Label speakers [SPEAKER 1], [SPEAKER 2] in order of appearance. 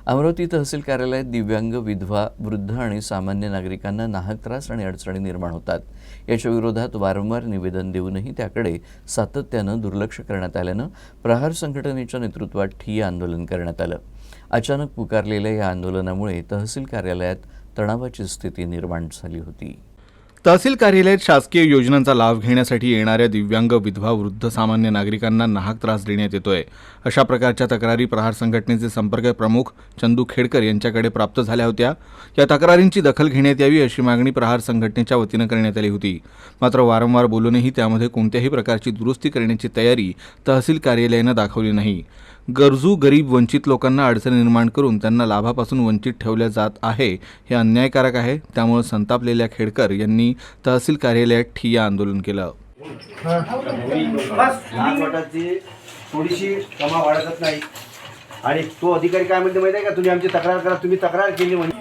[SPEAKER 1] अमरावती तहसील कार्यालयात दिव्यांग, विधवा, वृद्ध आणि सामान्य नागरिकांना नाहक त्रास आणि अडचणी निर्माण होतात. याच्या विरोधात वारंवार निवेदन देऊनही त्याकडे सातत्यानं दुर्लक्ष करण्यात आल्यानं प्रहार संघटनेच्या नेतृत्वात ठिय्या आंदोलन करण्यात आलं. अचानक पुकारलेल्या या आंदोलनामुळे तहसील कार्यालयात तणावाची स्थिती निर्माण झाली होती.
[SPEAKER 2] तहसील कार्यालयात शासकीय योजनांचा लाभ घेण्यासाठी येणाऱ्या दिव्यांग, विधवा, वृद्ध, सामान्य नागरिकांना नाहक त्रास देण्यात येतोय. अशा प्रकारच्या तक्रारी प्रहार संघटनेचे संपर्क प्रमुख चंदू खेडकर यांच्याकडे प्राप्त झाल्या होत्या. या तक्रारींची दखल घेण्यात यावी अशी मागणी प्रहार संघटनेच्या वतीनं करण्यात आली होती. मात्र वारंवार बोलूनही त्यामध्ये कोणत्याही प्रकारची दुरुस्ती करण्याची तयारी तहसील कार्यालयानं दाखवली नाही. गरजू, गरीब, वंचित लोकांना अडचण निर्माण करून त्यांना लाभापासून वंचित ठेवल्या जात आहे, हे अन्यायकारक आहे. त्यामुळे संतापलेल्या खेडकर यांनी तहसील कार्यालयात ठिय्या आंदोलन केलं.
[SPEAKER 3] थोडीशी कमा वाढतच नाही आणि तो अधिकारी काय म्हणते माहिती आहे का, तुम्ही आमची तक्रार करा, तुम्ही तक्रार केली म्हणजे